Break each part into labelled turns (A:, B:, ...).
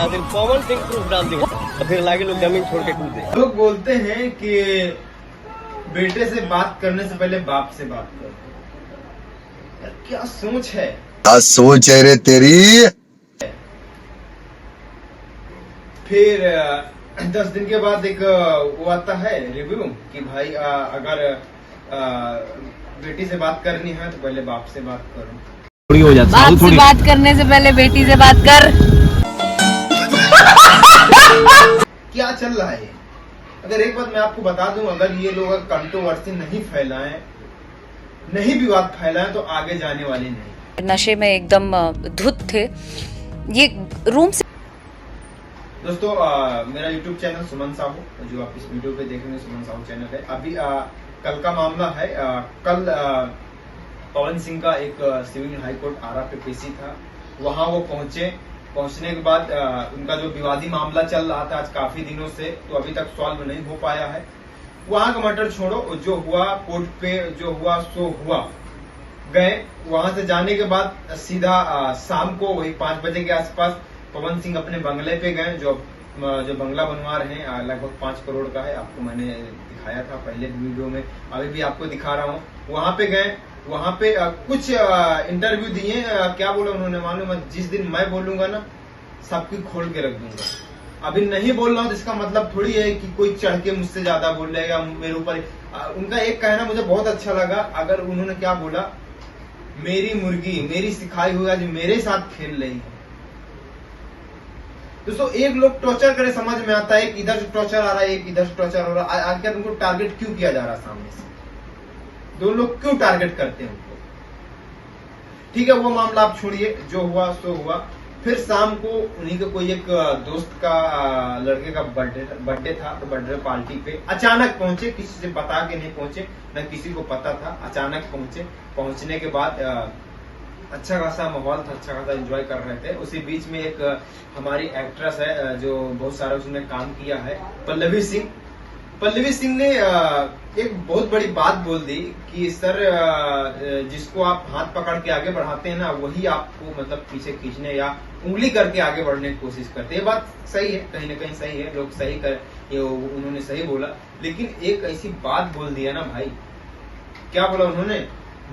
A: दिन पवन सिंह प्रूफ डाल दिया, फिर लागे लोग जमीन छोड़ के कूदे।
B: लोग बोलते हैं कि बेटे से बात करने से पहले बाप से बात करो। यार क्या सोच है,
C: क्या सोच है रे तेरी।
B: फिर 10 दिन के बाद एक वो आता है रिव्यू कि भाई अगर बेटी से बात करनी है तो पहले बाप से बात करो।
A: हो जाता
D: बाप से बात करने से पहले बेटी से बात कर।
B: क्या चल रहा है? अगर एक बात मैं आपको बता दूं, अगर ये लोग कंट्रोवर्सी नहीं फैलाएं, नहीं विवाद फैलाएं तो आगे जाने वाले नहीं।
D: नशे में एकदम धुत थे ये रूम से।
B: दोस्तों मेरा YouTube चैनल सुमन साहू, जो आप इस वीडियो पे देखेंगे सुमन साहू चैनल है। अभी कल का मामला है, कल पवन सिंह का एक सिविल हाई कोर्ट आरा पे पेशी था, वहां वो पहुंचने के बाद उनका जो विवादी मामला चल रहा था आज काफी दिनों से, तो अभी तक सॉल्व नहीं हो पाया है। वहां का मैटर छोड़ो, जो हुआ कोर्ट पे जो हुआ सो हुआ। गए वहां से जाने के बाद सीधा शाम को वही 5 बजे के आसपास पवन सिंह अपने बंगले पे गए, जो बंगला बनवा रहे हैं, लगभग 5 करोड़ का है। आपको मैंने दिखाया था पहले वीडियो में, अभी भी आपको दिखा रहा हूँ। वहां पे गए, वहां पे कुछ इंटरव्यू दिए। क्या बोला उन्होंने मालूम है? जिस दिन मैं बोलूंगा ना सबकी खोल के रख दूंगा। अभी नहीं बोल रहा हूँ तो इसका मतलब थोड़ी है कि कोई चढ़ के मुझसे ज्यादा बोल रहेगा मेरे ऊपर। उनका एक कहना मुझे बहुत अच्छा लगा। अगर उन्होंने क्या बोला, मेरी मुर्गी मेरी सिखाई हुई आज मेरे साथ खेल रही है। दोस्तों एक लोग टॉर्चर करे समझ में आता है, एक इधर से टॉर्चर आ रहा है, एक इधर से टॉर्चर हो रहा है। आजकल उनको टारगेट क्यों किया जा रहा है सामने से? दो लोग क्यों टारगेट करते हैं उनको? ठीक है, वो मामला आप छोड़िए, जो हुआ सो हुआ। फिर शाम को उन्हीं के कोई एक दोस्त का लड़के का बर्थडे था, तो बर्थडे पार्टी पे अचानक पहुंचे, किसी से बता के नहीं पहुंचे, न किसी को पता था, अचानक पहुंचे। पहुंचने के बाद अच्छा खासा माहौल था, अच्छा खासा एंजॉय कर रहे थे। उसी बीच में एक हमारी एक्ट्रेस है जो बहुत सारा उसने काम किया है, पल्लवी सिंह ने एक बहुत बड़ी बात बोल दी कि सर जिसको आप हाथ पकड़ के आगे बढ़ाते हैं ना, वही आपको मतलब पीछे खींचने या उंगली करके आगे बढ़ने की कोशिश करते हैं। ये बात सही है, कहीं ना कहीं सही है, लोग सही कर, उन्होंने सही बोला। लेकिन एक ऐसी बात बोल दिया ना भाई, क्या बोला उन्होंने?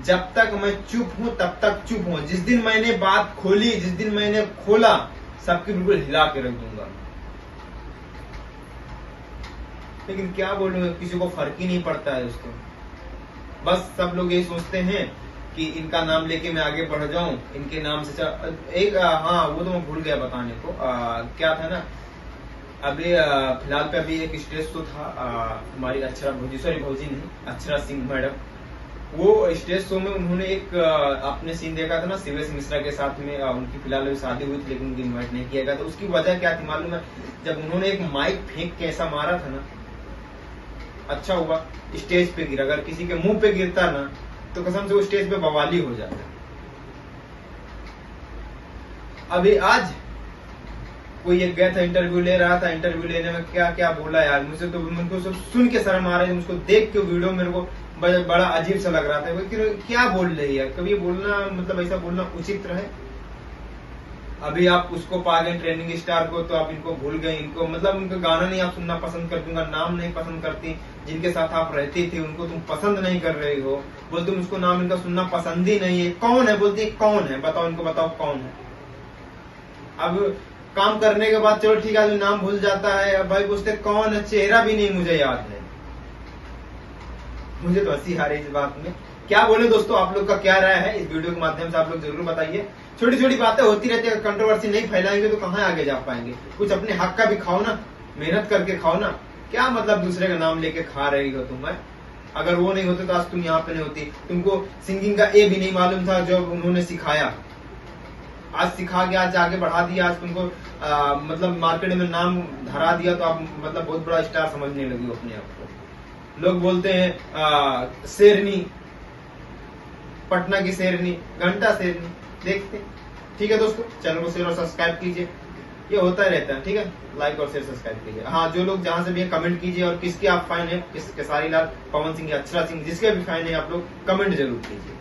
B: जब तक मैं चुप हूं तब तक चुप हूं, जिस दिन मैंने बात खोली, जिस दिन मैंने खोला, सबकी बिल्कुल हिला के रख दूंगा। लेकिन क्या बोलूं, किसी को फर्क ही नहीं पड़ता है उसको। बस सब लोग यही सोचते हैं कि इनका नाम लेके मैं आगे बढ़ जाऊं, इनके नाम से एक हाँ वो तो मैं भूल गया बताने को। क्या था ना, अभी फिलहाल पे अभी एक स्टेज शो था, हमारी भौजी नहीं, अक्षरा सिंह मैडम, वो स्टेज शो में उन्होंने एक आपने सीन देखा था ना शिवेश मिश्रा के साथ में। उनकी फिलहाल अभी शादी हुई थी लेकिन उनकी इन्वाइट नहीं किया गया। तो उसकी वजह क्या थी मालूम है? जब उन्होंने एक माइक फेंक के ऐसा मारा था ना, अच्छा हुआ स्टेज पे गिरा। अगर किसी के मुंह पे गिरता ना तो कसम से वो स्टेज पे बवाली हो जाता। अभी आज कोई एक गया था, इंटरव्यू ले रहा था, इंटरव्यू लेने में क्या क्या बोला यार, मुझे तो मुझको सब सुन के शर्म आ रहा है। मुझको देख के वीडियो मेरे को बड़ा अजीब सा लग रहा था। क्या बोल रही है? कभी बोलना मतलब ऐसा बोलना उचित रहे? अभी आप उसको पा गए ट्रेंडिंग स्टार को, तो आप इनको भूल गए। इनको मतलब उनका गाना नहीं आप सुनना पसंद करती, उनका नाम नहीं पसंद करती, जिनके साथ आप रहती थी उनको तुम पसंद नहीं कर रही हो, बोलते मुझको नाम इनका सुनना पसंद ही नहीं है। कौन है? बोलती है कौन है, बताओ इनको, बताओ कौन है। अब काम करने के बाद चलो ठीक है, आदमी नाम भूल जाता है। अब भाई पूछते कौन है, चेहरा भी नहीं मुझे याद है। मुझे तो हंसी आ रही इस बात में। क्या बोले दोस्तों, आप लोग का क्या राय है इस वीडियो के माध्यम से आप लोग जरूर बताइए। छोटी छोटी बातें होती रहती है, कंट्रोवर्सी नहीं फैलाएंगे तो कहाँ आगे जा पाएंगे। कुछ अपने हक का भी खाओ ना, मेहनत करके खाओ ना। क्या मतलब दूसरे का नाम लेके खा रही हो तुम? अगर वो नहीं होते तो आज तुम यहाँ पे नहीं होती। तुमको सिंगिंग का ए भी नहीं मालूम था जो उन्होंने सिखाया, आज सिखा के आज आगे बढ़ा दिया। आज तुमको मतलब मार्केट में नाम धरा दिया, तो आप मतलब बहुत बड़ा स्टार समझने लगी हो अपने आप को। लोग बोलते हैं शेरनी, पटना की शेरनी, घंटा शेरनी, देखते। ठीक है दोस्तों, चैनल को शेयर और सब्सक्राइब कीजिए, ये होता रहता है। ठीक है, लाइक और शेयर सब्सक्राइब कीजिए। हाँ, जो लोग जहां से भी कमेंट कीजिए, और किसके आप फैन है, किस केसारी लाल, पवन सिंह या अक्षरा सिंह, जिसके भी फैन है आप लोग कमेंट जरूर कीजिए।